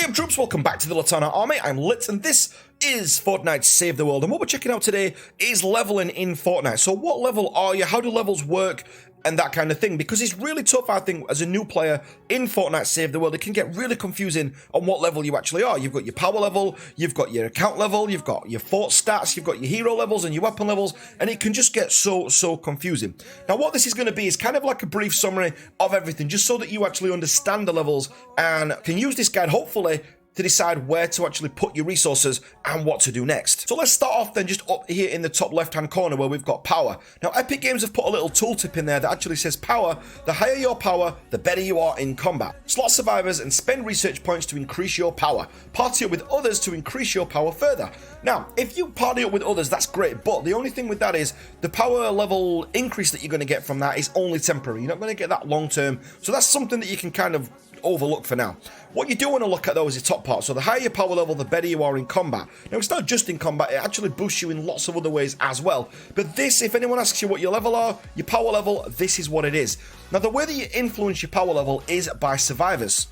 What up, troops? Welcome back to the Litanah army. I'm Lit, and this is Fortnite Save the World. And what we're checking out today is leveling in Fortnite. So what level are you? How do levels work? And that kind of thing, because it's really tough, I think, as a new player in Fortnite Save the World. It can get really confusing on what level you actually are. You've got your power level, you've got your account level, you've got your fort stats, you've got your hero levels and your weapon levels, and it can just get so confusing. Now, what this is going to be is kind of like a brief summary of everything, just so that you actually understand the levels and can use this guide, hopefully, to decide where to actually put your resources and what to do next. So let's start off then just up here in the top left hand corner where we've got power. Now Epic Games have put a little tooltip in there that actually says power. The higher your power, the better you are in combat. Slot survivors and spend research points to increase your power. Party up with others to increase your power further. Now, if you party up with others, that's great, but the only thing with that is the power level increase that you're going to get from that is only temporary. You're not going to get that long term, so that's something that you can kind of overlook for now. What you do want to look at though is the top part. So the higher your power level, the better you are in combat. Now it's not just in combat, it actually boosts you in lots of other ways as well. But this, if anyone asks you what your level are, your power level, this is what it is. Now the way that you influence your power level is by survivors.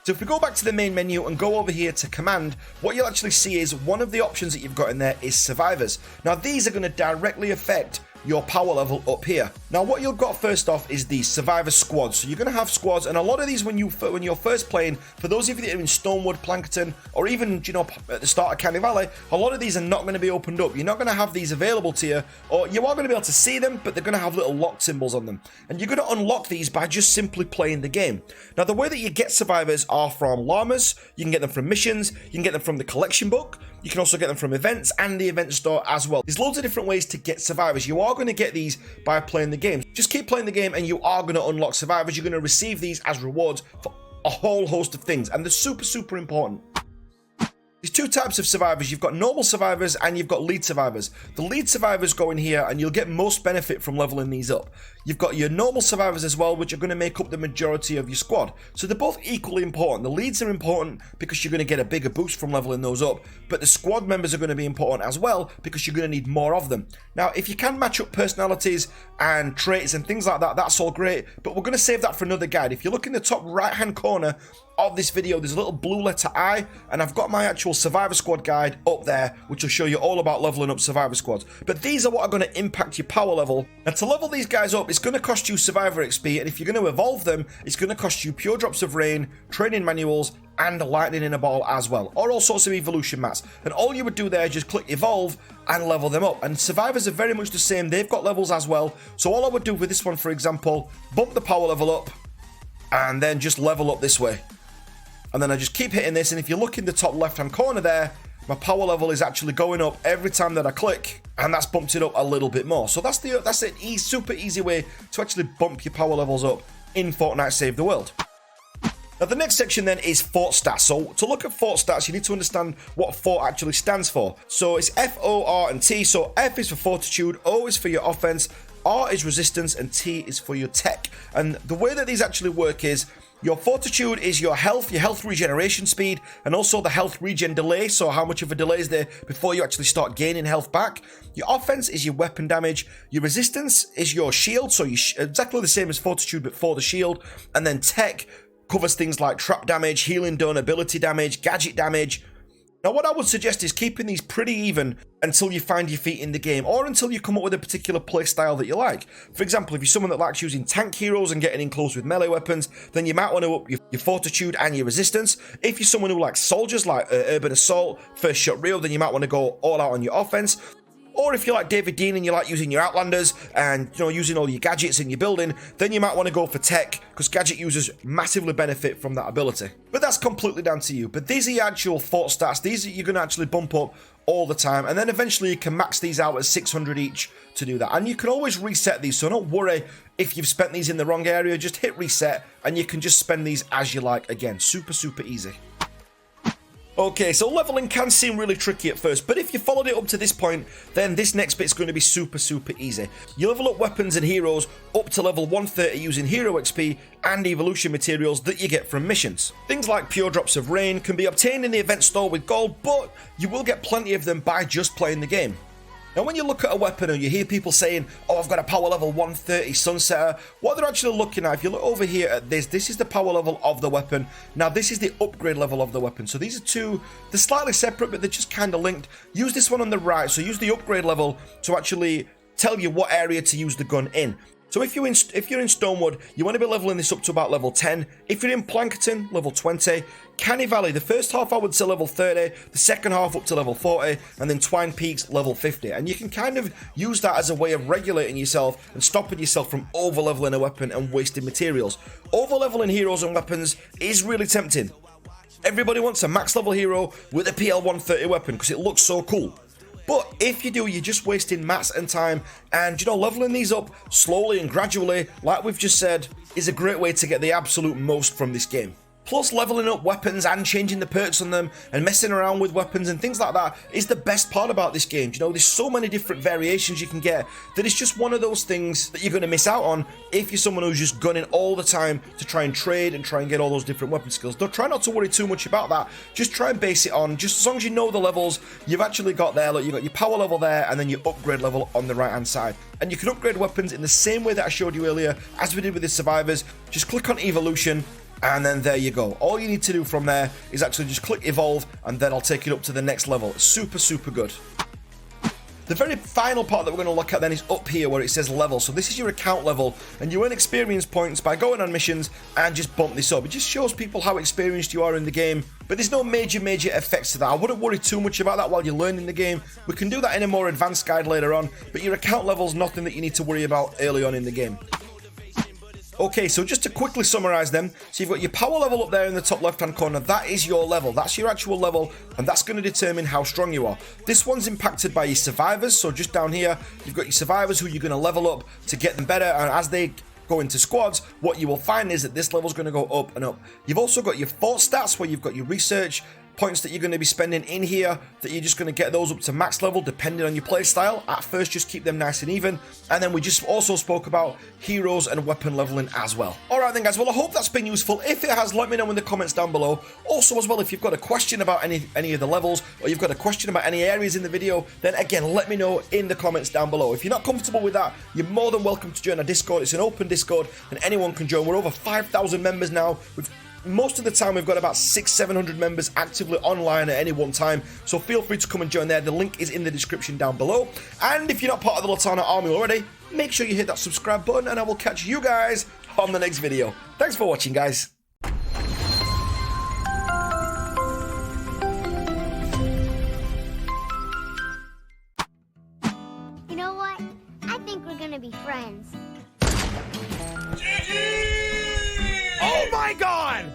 So if we go back to the main menu and go over here to command, what you'll actually see is one of the options that you've got in there is survivors. Now these are going to directly affect your power level up here. Now what you've got first off is the survivor squads. So you're going to have squads, and a lot of these when you're first playing, for those of you that are in Stonewood, Plankerton, or even, you know, at the start of Canny Valley, a lot of these are not going to be opened up. You're not going to have these available to you, or you are going to be able to see them, but they're going to have little lock symbols on them. And you're going to unlock these by just simply playing the game. Now the way that you get survivors are from llamas, you can get them from missions, you can get them from the collection book, you can also get them from events and the event store as well. There's loads of different ways to get survivors. You are going to get these by playing the game. Just keep playing the game and you are going to unlock survivors. You're going to receive these as rewards for a whole host of things, and they're super important. There's two types of survivors. You've got normal survivors and you've got lead survivors. The lead survivors go in here and you'll get most benefit from leveling these up. You've got your normal survivors as well, which are going to make up the majority of your squad. So they're both equally important. The leads are important because you're going to get a bigger boost from leveling those up, but the squad members are going to be important as well because you're going to need more of them. Now, if you can match up personalities and traits and things like that, that's all great, but we're going to save that for another guide. If you look in the top right hand corner of this video, there's a little blue letter I, and I've got my actual survivor squad guide up there, which will show you all about leveling up survivor squads. But these are what are going to impact your power level. And to level these guys up, it's going to cost you survivor XP, and if you're going to evolve them, it's going to cost you pure drops of rain, training manuals, and lightning in a ball as well, or all sorts of evolution mats. And all you would do there is just click evolve and level them up. And survivors are very much the same. They've got levels as well. So all I would do with this one, for example, bump the power level up and then just level up this way. And then I just keep hitting this, and if you look in the top left hand corner there, my power level is actually going up every time that I click, and that's bumped it up a little bit more. So that's an super easy way to actually bump your power levels up in Fortnite Save the World. Now the next section then is fort stats. So to look at fort stats, you need to understand what fort actually stands for. So it's F, O, R, and T. So F is for fortitude, O is for your offense, R is resistance, and T is for your tech. And the way that these actually work is, your fortitude is your health regeneration speed, and also the health regen delay, so how much of a delay is there before you actually start gaining health back. Your offense is your weapon damage. Your resistance is your shield, so exactly the same as fortitude but for the shield. And then tech covers things like trap damage, healing done, ability damage, gadget damage. Now what I would suggest is keeping these pretty even until you find your feet in the game, or until you come up with a particular play style that you like. For example, if you're someone that likes using tank heroes and getting in close with melee weapons, then you might want to up your fortitude and your resistance. If you're someone who likes soldiers like urban assault, first shot real, then you might want to go all out on your offense. Or if you like David Dean and you like using your Outlanders and, you know, using all your gadgets in your building, then you might want to go for tech, because gadget users massively benefit from that ability. But that's completely down to you. But these are your actual fort stats. These are you're going to actually bump up all the time, and then eventually you can max these out at 600 each to do that. And you can always reset these, so don't worry if you've spent these in the wrong area. Just hit reset and you can just spend these as you like. Again, super easy. Okay, so leveling can seem really tricky at first, but if you followed it up to this point, then this next bit's going to be super easy. You level up weapons and heroes up to level 130 using hero XP and evolution materials that you get from missions. Things like pure drops of rain can be obtained in the event store with gold, but you will get plenty of them by just playing the game. Now, when you look at a weapon and you hear people saying, oh, I've got a power level 130 Sunsetter, what they're actually looking at, if you look over here at this is the power level of the weapon. Now, this is the upgrade level of the weapon. So these are two, they're slightly separate, but they're just kind of linked. Use this one on the right. So use the upgrade level to actually tell you what area to use the gun in. So if you're in Stonewood, you want to be leveling this up to about level 10. If you're in Plankerton, level 20. Canny Valley, the first half I would say level 30, the second half up to level 40, and then Twine Peaks level 50. And you can kind of use that as a way of regulating yourself and stopping yourself from over-leveling a weapon and wasting materials. Over-leveling heroes and weapons is really tempting. Everybody wants a max level hero with a PL-130 weapon because it looks so cool. But if you do, you're just wasting mats and time, and leveling these up slowly and gradually, like we've just said, is a great way to get the absolute most from this game. Plus, leveling up weapons and changing the perks on them and messing around with weapons and things like that is the best part about this game. There's so many different variations you can get that it's just one of those things that you're going to miss out on if you're someone who's just gunning all the time to try and trade and try and get all those different weapon skills. Don't try not to worry too much about that. Just try and base it on, just as long as you know the levels you've actually got there. Look, you've got your power level there and then your upgrade level on the right hand side. And you can upgrade weapons in the same way that I showed you earlier as we did with the survivors. Just click on evolution. And then there you go. All you need to do from there is actually just click evolve, and then I'll take it up to the next level. It's super, super good. The very final part that we're going to look at then is up here where it says level. So this is your account level, and you earn experience points by going on missions and just bump this up. It just shows people how experienced you are in the game, but there's no major effects to that. I wouldn't worry too much about that while you're learning the game. We can do that in a more advanced guide later on, but your account level is nothing that you need to worry about early on in the game. Okay, so just to quickly summarize them, so you've got your power level up there in the top left-hand corner. That is your level. That's your actual level, and that's going to determine how strong you are. This one's impacted by your survivors, so just down here, you've got your survivors who you're going to level up to get them better, and as they go into squads, what you will find is that this level's going to go up and up. You've also got your fort stats, where you've got your research points that you're going to be spending in here, that you're just going to get those up to max level depending on your play style. At first, just keep them nice and even, and then we just also spoke about heroes and weapon leveling as well. Alright then guys, well I hope that's been useful. If it has, let me know in the comments down below. Also as well, if you've got a question about any of the levels, or you've got a question about any areas in the video, then again let me know in the comments down below. If you're not comfortable with that, you're more than welcome to join our Discord. It's an open Discord and anyone can join. We're over 5,000 members now. Most of the time we've got about 600-700 members actively online at any one time, so feel free to come and join there. The link is in the description down below, and if you're not part of the Litanah army already, make sure you hit that subscribe button, and I will catch you guys on the next video. Thanks for watching, guys. You know what? I think we're gonna be friends. Oh my God!